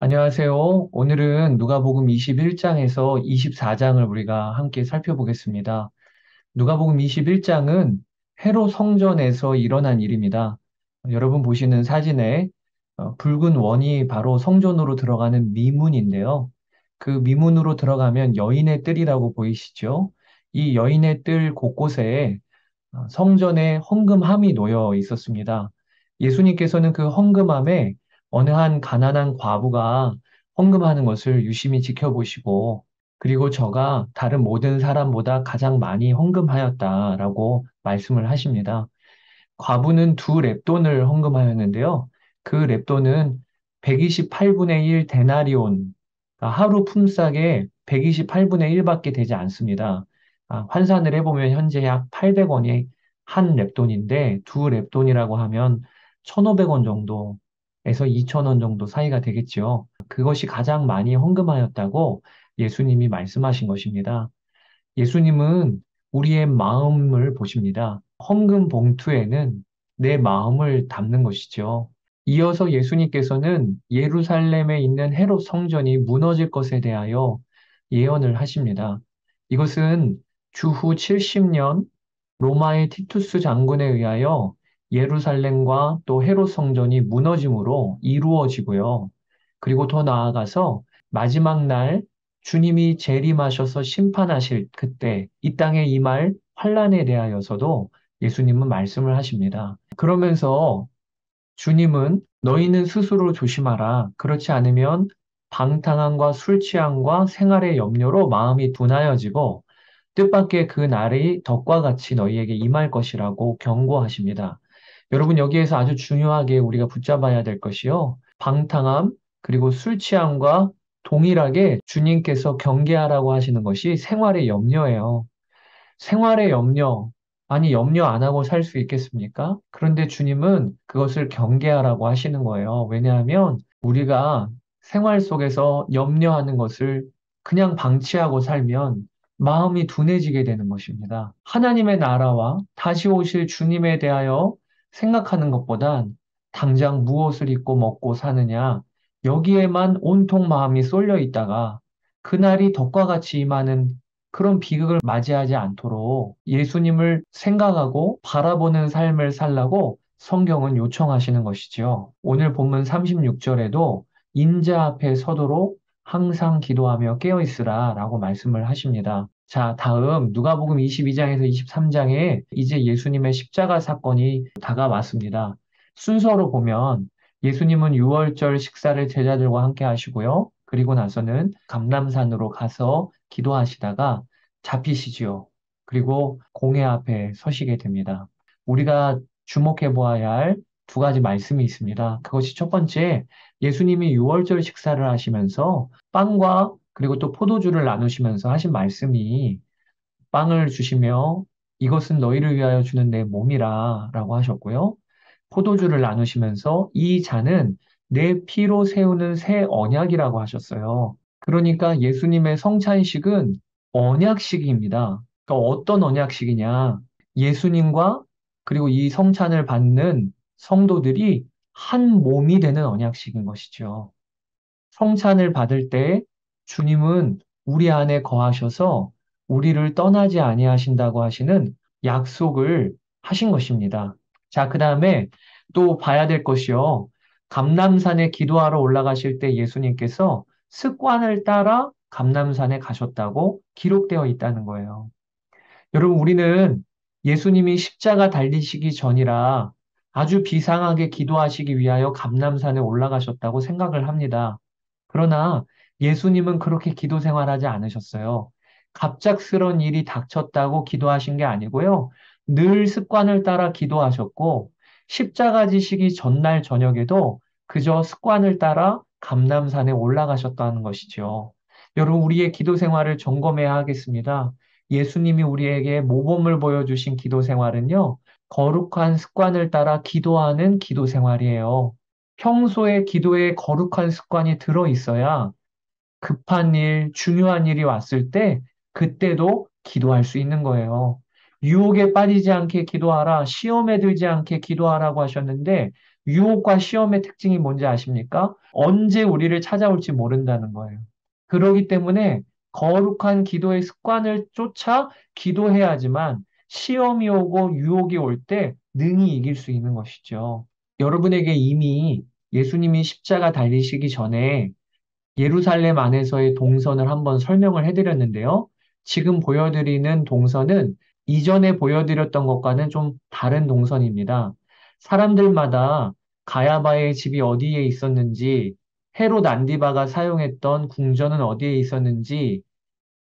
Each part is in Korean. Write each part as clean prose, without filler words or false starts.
안녕하세요. 오늘은 누가복음 21장에서 24장을 우리가 함께 살펴보겠습니다. 누가복음 21장은 헤롯 성전에서 일어난 일입니다. 여러분 보시는 사진에 붉은 원이 바로 성전으로 들어가는 미문인데요. 그 미문으로 들어가면 여인의 뜰이라고 보이시죠? 이 여인의 뜰 곳곳에 성전에 헌금함이 놓여 있었습니다. 예수님께서는 그 헌금함에 어느 한 가난한 과부가 헌금하는 것을 유심히 지켜보시고, 그리고 저가 다른 모든 사람보다 가장 많이 헌금하였다라고 말씀을 하십니다. 과부는 두 렙돈을 헌금하였는데요. 그 렙돈은 128분의 1 데나리온, 그러니까 하루 품삯의 128분의 1밖에 되지 않습니다. 환산을 해보면 현재 약 800원이 한 렙돈인데 두 렙돈이라고 하면 1,500원 정도에서 2,000원 정도 사이가 되겠죠. 그것이 가장 많이 헌금하였다고 예수님이 말씀하신 것입니다. 예수님은 우리의 마음을 보십니다. 헌금 봉투에는 내 마음을 담는 것이죠. 이어서 예수님께서는 예루살렘에 있는 헤롯 성전이 무너질 것에 대하여 예언을 하십니다. 이것은 주후 70년 로마의 티투스 장군에 의하여 예루살렘과 또 헤롯 성전이 무너짐으로 이루어지고요. 그리고 더 나아가서 마지막 날 주님이 재림하셔서 심판하실 그때 이 땅에 임할 환란에 대하여서도 예수님은 말씀을 하십니다. 그러면서 주님은 너희는 스스로 조심하라. 그렇지 않으면 방탕함과 술 취함과 생활의 염려로 마음이 둔하여지고 뜻밖의 그 날이 덕과 같이 너희에게 임할 것이라고 경고하십니다. 여러분 여기에서 아주 중요하게 우리가 붙잡아야 될 것이요. 방탕함 그리고 술 취함과 동일하게 주님께서 경계하라고 하시는 것이 생활의 염려예요. 생활의 염려, 아니, 염려 안 하고 살 수 있겠습니까? 그런데 주님은 그것을 경계하라고 하시는 거예요. 왜냐하면 우리가 생활 속에서 염려하는 것을 그냥 방치하고 살면 마음이 둔해지게 되는 것입니다. 하나님의 나라와 다시 오실 주님에 대하여 생각하는 것보단 당장 무엇을 입고 먹고 사느냐, 여기에만 온통 마음이 쏠려 있다가 그날이 덕과 같이 임하는 그런 비극을 맞이하지 않도록 예수님을 생각하고 바라보는 삶을 살라고 성경은 요청하시는 것이지요. 오늘 본문 36절에도 인자 앞에 서도록 항상 기도하며 깨어 있으라 라고 말씀을 하십니다. 자, 다음 누가복음 22장에서 23장에 이제 예수님의 십자가 사건이 다가왔습니다. 순서로 보면 예수님은 유월절 식사를 제자들과 함께 하시고요. 그리고 나서는 감람산으로 가서 기도하시다가 잡히시지요. 그리고 공회 앞에 서시게 됩니다. 우리가 주목해 보아야 할 두 가지 말씀이 있습니다. 그것이 첫 번째, 예수님이 유월절 식사를 하시면서 빵과 그리고 또 포도주를 나누시면서 하신 말씀이 빵을 주시며 이것은 너희를 위하여 주는 내 몸이라 라고 하셨고요. 포도주를 나누시면서 이 잔은 내 피로 세우는 새 언약이라고 하셨어요. 그러니까 예수님의 성찬식은 언약식입니다. 그러니까 어떤 언약식이냐? 예수님과 그리고 이 성찬을 받는 성도들이 한 몸이 되는 언약식인 것이죠. 성찬을 받을 때 주님은 우리 안에 거하셔서 우리를 떠나지 아니하신다고 하시는 약속을 하신 것입니다. 자, 그 다음에 또 봐야 될 것이요. 감람산에 기도하러 올라가실 때 예수님께서 습관을 따라 감람산에 가셨다고 기록되어 있다는 거예요. 여러분, 우리는 예수님이 십자가 달리시기 전이라 아주 비상하게 기도하시기 위하여 감람산에 올라가셨다고 생각을 합니다. 그러나 예수님은 그렇게 기도 생활하지 않으셨어요. 갑작스런 일이 닥쳤다고 기도하신 게 아니고요. 늘 습관을 따라 기도하셨고, 십자가 지시기 전날 저녁에도 그저 습관을 따라 감람산에 올라가셨다는 것이죠. 여러분, 우리의 기도 생활을 점검해야 하겠습니다. 예수님이 우리에게 모범을 보여주신 기도 생활은요, 거룩한 습관을 따라 기도하는 기도 생활이에요. 평소에 기도에 거룩한 습관이 들어 있어야 급한 일, 중요한 일이 왔을 때 그때도 기도할 수 있는 거예요. 유혹에 빠지지 않게 기도하라, 시험에 들지 않게 기도하라고 하셨는데 유혹과 시험의 특징이 뭔지 아십니까? 언제 우리를 찾아올지 모른다는 거예요. 그러기 때문에 거룩한 기도의 습관을 쫓아 기도해야지만 시험이 오고 유혹이 올 때 능히 이길 수 있는 것이죠. 여러분에게 이미 예수님이 십자가 달리시기 전에 예루살렘 안에서의 동선을 한번 설명을 해드렸는데요. 지금 보여드리는 동선은 이전에 보여드렸던 것과는 좀 다른 동선입니다. 사람들마다 가야바의 집이 어디에 있었는지, 헤롯 안디바가 사용했던 궁전은 어디에 있었는지,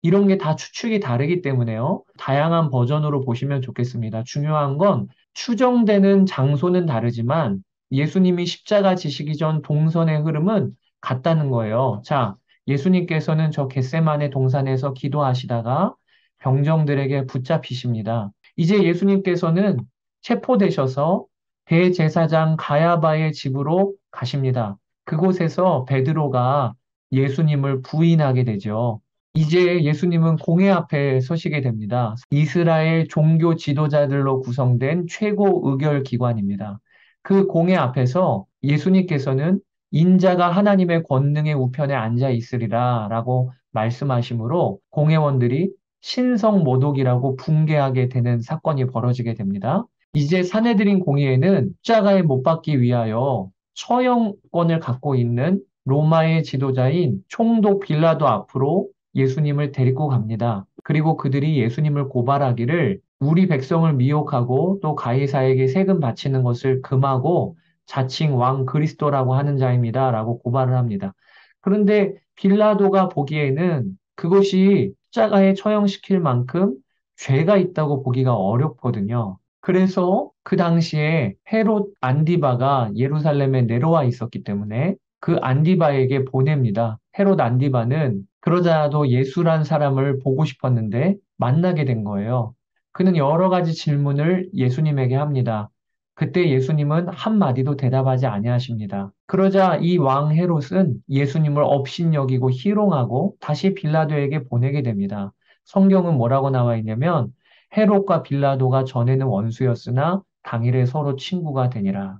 이런 게 다 추측이 다르기 때문에요. 다양한 버전으로 보시면 좋겠습니다. 중요한 건 추정되는 장소는 다르지만 예수님이 십자가 지시기 전 동선의 흐름은 같다는 거예요. 자, 예수님께서는 저 겟세마네 동산에서 기도하시다가 병정들에게 붙잡히십니다. 이제 예수님께서는 체포되셔서 대제사장 가야바의 집으로 가십니다. 그곳에서 베드로가 예수님을 부인하게 되죠. 이제 예수님은 공회 앞에 서시게 됩니다. 이스라엘 종교 지도자들로 구성된 최고 의결 기관입니다. 그 공회 앞에서 예수님께서는 인자가 하나님의 권능의 우편에 앉아 있으리라 라고 말씀하시므로 공회원들이 신성 모독이라고 붕괴하게 되는 사건이 벌어지게 됩니다. 이제 사내들인 공의회는 십자가에 못 박기 위하여 처형권을 갖고 있는 로마의 지도자인 총독 빌라도 앞으로 예수님을 데리고 갑니다. 그리고 그들이 예수님을 고발하기를 우리 백성을 미혹하고 또 가이사에게 세금 바치는 것을 금하고 자칭 왕 그리스도라고 하는 자입니다. 라고 고발을 합니다. 그런데 빌라도가 보기에는 그것이 십자가에 처형시킬 만큼 죄가 있다고 보기가 어렵거든요. 그래서 그 당시에 헤롯 안디바가 예루살렘에 내려와 있었기 때문에 그 안디바에게 보냅니다. 헤롯 안디바는 그러자도 예수란 사람을 보고 싶었는데 만나게 된 거예요. 그는 여러 가지 질문을 예수님에게 합니다. 그때 예수님은 한마디도 대답하지 아니하십니다. 그러자 이 왕 헤롯은 예수님을 업신여기고 희롱하고 다시 빌라도에게 보내게 됩니다. 성경은 뭐라고 나와 있냐면 헤롯과 빌라도가 전에는 원수였으나 당일에 서로 친구가 되니라.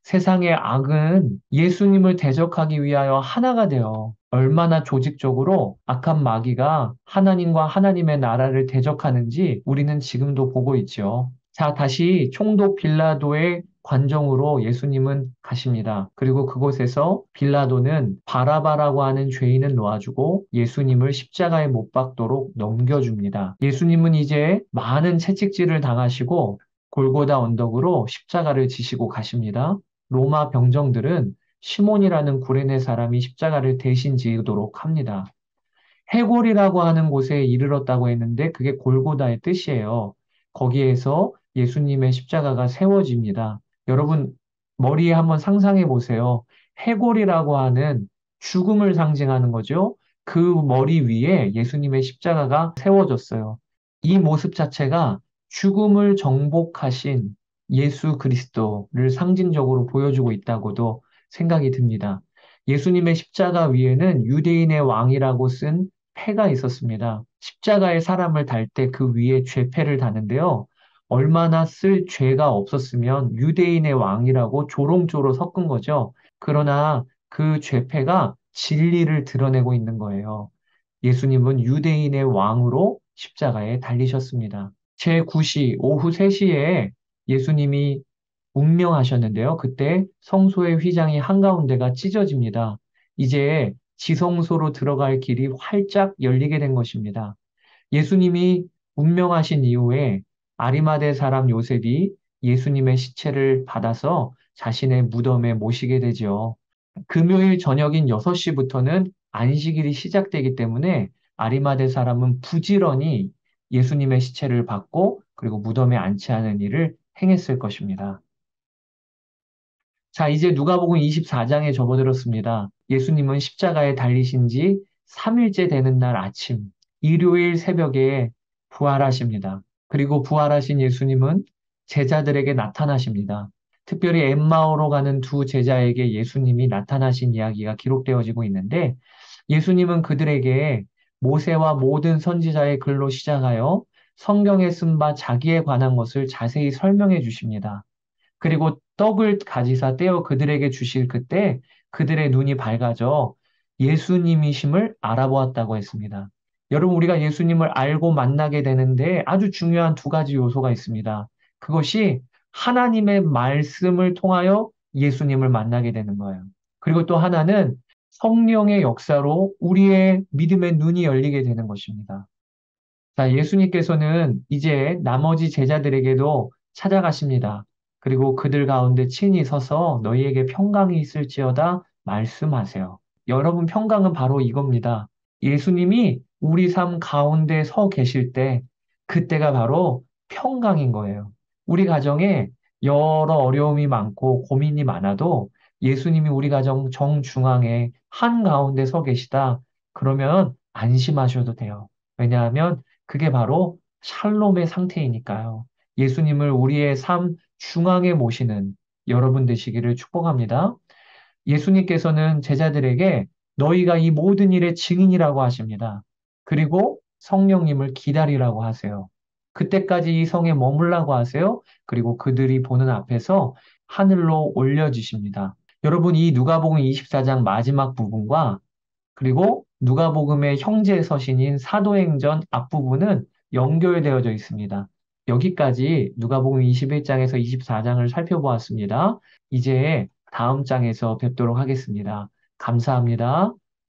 세상의 악은 예수님을 대적하기 위하여 하나가 되어 얼마나 조직적으로 악한 마귀가 하나님과 하나님의 나라를 대적하는지 우리는 지금도 보고 있죠. 자, 다시 총독 빌라도의 관정으로 예수님은 가십니다. 그리고 그곳에서 빌라도는 바라바라고 하는 죄인을 놓아주고 예수님을 십자가에 못 박도록 넘겨줍니다. 예수님은 이제 많은 채찍질을 당하시고 골고다 언덕으로 십자가를 지시고 가십니다. 로마 병정들은 시몬이라는 구레네 사람이 십자가를 대신 지도록 합니다. 해골이라고 하는 곳에 이르렀다고 했는데 그게 골고다의 뜻이에요. 거기에서 예수님의 십자가가 세워집니다. 여러분, 머리에 한번 상상해 보세요. 해골이라고 하는 죽음을 상징하는 거죠. 그 머리 위에 예수님의 십자가가 세워졌어요. 이 모습 자체가 죽음을 정복하신 예수 그리스도를 상징적으로 보여주고 있다고도 생각이 듭니다. 예수님의 십자가 위에는 유대인의 왕이라고 쓴 패가 있었습니다. 십자가에 사람을 달 때 그 위에 죄패를 다는데요. 얼마나 쓸 죄가 없었으면 유대인의 왕이라고 조롱조로 섞은 거죠. 그러나 그 죄패가 진리를 드러내고 있는 거예요. 예수님은 유대인의 왕으로 십자가에 달리셨습니다. 제9시 오후 3시에 예수님이 운명하셨는데요. 그때 성소의 휘장이 한가운데가 찢어집니다. 이제 지성소로 들어갈 길이 활짝 열리게 된 것입니다. 예수님이 운명하신 이후에 아리마대 사람 요셉이 예수님의 시체를 받아서 자신의 무덤에 모시게 되죠. 금요일 저녁인 6시부터는 안식일이 시작되기 때문에 아리마대 사람은 부지런히 예수님의 시체를 받고 그리고 무덤에 안치하는 일을 행했을 것입니다. 자, 이제 누가복음 24장에 접어들었습니다. 예수님은 십자가에 달리신 지 3일째 되는 날 아침, 일요일 새벽에 부활하십니다. 그리고 부활하신 예수님은 제자들에게 나타나십니다. 특별히 엠마오로 가는 두 제자에게 예수님이 나타나신 이야기가 기록되어지고 있는데 예수님은 그들에게 모세와 모든 선지자의 글로 시작하여 성경에 쓴 바 자기에 관한 것을 자세히 설명해 주십니다. 그리고 떡을 가지사 떼어 그들에게 주실 그때 그들의 눈이 밝아져 예수님이심을 알아보았다고 했습니다. 여러분, 우리가 예수님을 알고 만나게 되는데 아주 중요한 두 가지 요소가 있습니다. 그것이 하나님의 말씀을 통하여 예수님을 만나게 되는 거예요. 그리고 또 하나는 성령의 역사로 우리의 믿음의 눈이 열리게 되는 것입니다. 자, 예수님께서는 이제 나머지 제자들에게도 찾아가십니다. 그리고 그들 가운데 친히 서서 너희에게 평강이 있을지어다 말씀하세요. 여러분, 평강은 바로 이겁니다. 예수님이 우리 삶 가운데 서 계실 때, 그때가 바로 평강인 거예요. 우리 가정에 여러 어려움이 많고 고민이 많아도 예수님이 우리 가정 정중앙에 한가운데 서 계시다. 그러면 안심하셔도 돼요. 왜냐하면 그게 바로 샬롬의 상태이니까요. 예수님을 우리의 삶 중앙에 모시는 여러분 되시기를 축복합니다. 예수님께서는 제자들에게 너희가 이 모든 일의 증인이라고 하십니다. 그리고 성령님을 기다리라고 하세요. 그때까지 이 성에 머물라고 하세요. 그리고 그들이 보는 앞에서 하늘로 올려지십니다. 여러분, 이 누가복음 24장 마지막 부분과 그리고 누가복음의 형제 서신인 사도행전 앞부분은 연결되어져 있습니다. 여기까지 누가복음 21장에서 24장을 살펴보았습니다. 이제 다음 장에서 뵙도록 하겠습니다. 감사합니다.